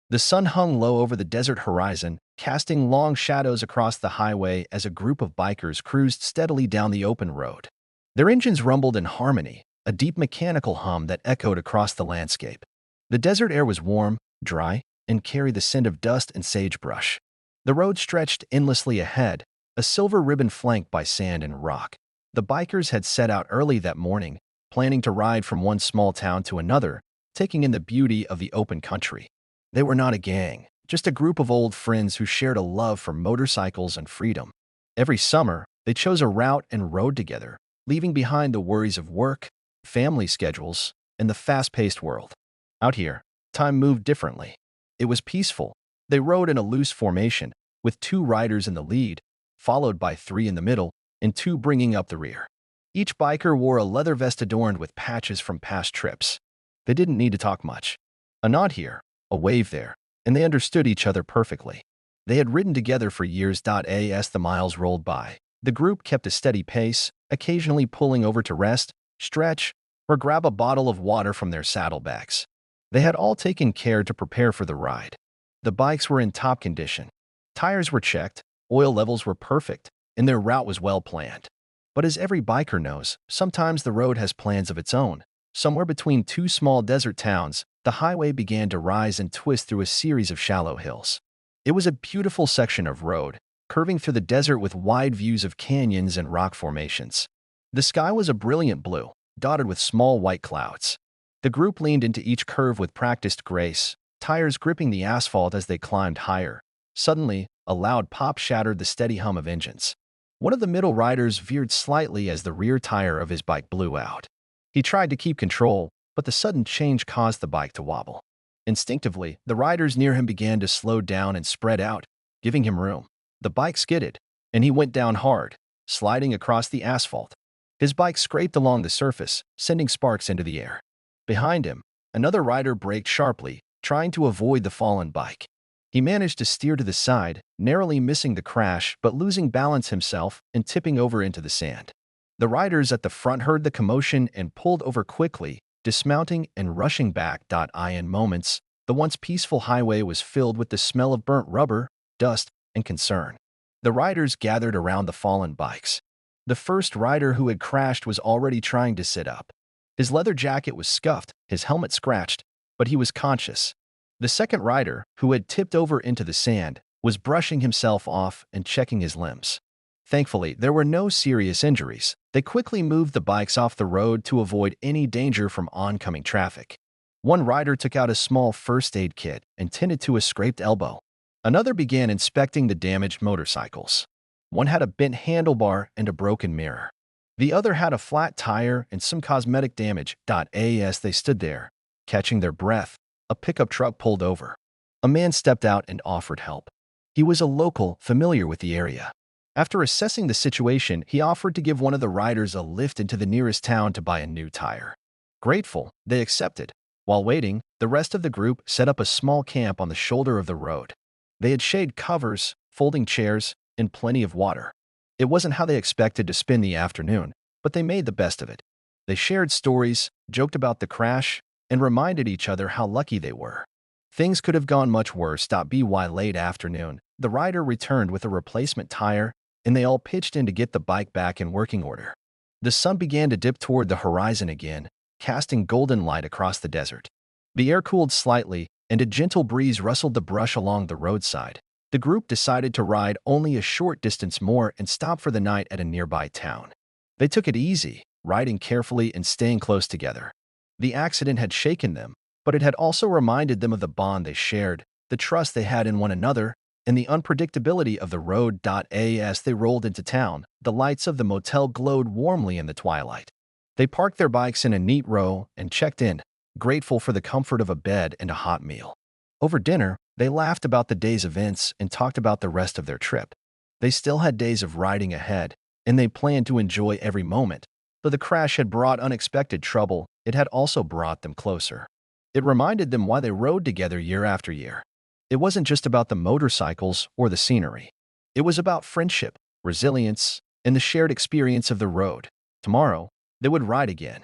The sun hung low over the desert horizon, casting long shadows across the highway as a group of bikers cruised steadily down the open road. Their engines rumbled in harmony, a deep mechanical hum that echoed across the landscape. The desert air was warm, dry, and carried the scent of dust and sagebrush. The road stretched endlessly ahead, a silver ribbon flanked by sand and rock. The bikers had set out early that morning, planning to ride from one small town to another, taking in the beauty of the open country. They were not a gang, just a group of old friends who shared a love for motorcycles and freedom. Every summer, they chose a route and rode together, leaving behind the worries of work, family schedules, and the fast-paced world. Out here, time moved differently. It was peaceful. They rode in a loose formation, with 2 riders in the lead, followed by 3 in the middle, and 2 bringing up the rear. Each biker wore a leather vest adorned with patches from past trips. They didn't need to talk much. A nod here, a wave there, and they understood each other perfectly. They had ridden together for years. As the miles rolled by, the group kept a steady pace, occasionally pulling over to rest, stretch, or grab a bottle of water from their saddlebags. They had all taken care to prepare for the ride. The bikes were in top condition. Tires were checked, oil levels were perfect, and their route was well planned. But as every biker knows, sometimes the road has plans of its own. Somewhere between 2 small desert towns, the highway began to rise and twist through a series of shallow hills. It was a beautiful section of road, curving through the desert with wide views of canyons and rock formations. The sky was a brilliant blue, dotted with small white clouds. The group leaned into each curve with practiced grace, tires gripping the asphalt as they climbed higher. Suddenly, a loud pop shattered the steady hum of engines. One of the middle riders veered slightly as the rear tire of his bike blew out. He tried to keep control, but the sudden change caused the bike to wobble. Instinctively, the riders near him began to slow down and spread out, giving him room. The bike skidded, and he went down hard, sliding across the asphalt. His bike scraped along the surface, sending sparks into the air. Behind him, another rider braked sharply, trying to avoid the fallen bike. He managed to steer to the side, narrowly missing the crash but losing balance himself and tipping over into the sand. The riders at the front heard the commotion and pulled over quickly, dismounting and rushing back. In moments, the once peaceful highway was filled with the smell of burnt rubber, dust, and concern. The riders gathered around the fallen bikes. The first rider who had crashed was already trying to sit up. His leather jacket was scuffed, his helmet scratched, but he was conscious. The second rider, who had tipped over into the sand, was brushing himself off and checking his limbs. Thankfully, there were no serious injuries. They quickly moved the bikes off the road to avoid any danger from oncoming traffic. One rider took out a small first aid kit and tended to a scraped elbow. Another began inspecting the damaged motorcycles. One had a bent handlebar and a broken mirror. The other had a flat tire and some cosmetic damage. As they stood there, catching their breath, a pickup truck pulled over. A man stepped out and offered help. He was a local, familiar with the area. After assessing the situation, he offered to give one of the riders a lift into the nearest town to buy a new tire. Grateful, they accepted. While waiting, the rest of the group set up a small camp on the shoulder of the road. They had shade covers, folding chairs, and plenty of water. It wasn't how they expected to spend the afternoon, but they made the best of it. They shared stories, joked about the crash, and reminded each other how lucky they were. Things could have gone much worse. By late afternoon, the rider returned with a replacement tire, and they all pitched in to get the bike back in working order. The sun began to dip toward the horizon again, casting golden light across the desert. The air cooled slightly, and a gentle breeze rustled the brush along the roadside. The group decided to ride only a short distance more and stop for the night at a nearby town. They took it easy, riding carefully and staying close together. The accident had shaken them, but it had also reminded them of the bond they shared, the trust they had in one another, and the unpredictability of the road. As they rolled into town, the lights of the motel glowed warmly in the twilight. They parked their bikes in a neat row and checked in, grateful for the comfort of a bed and a hot meal. Over dinner, they laughed about the day's events and talked about the rest of their trip. They still had days of riding ahead, and they planned to enjoy every moment. Though the crash had brought unexpected trouble, it had also brought them closer. It reminded them why they rode together year after year. It wasn't just about the motorcycles or the scenery. It was about friendship, resilience, and the shared experience of the road. Tomorrow, they would ride again.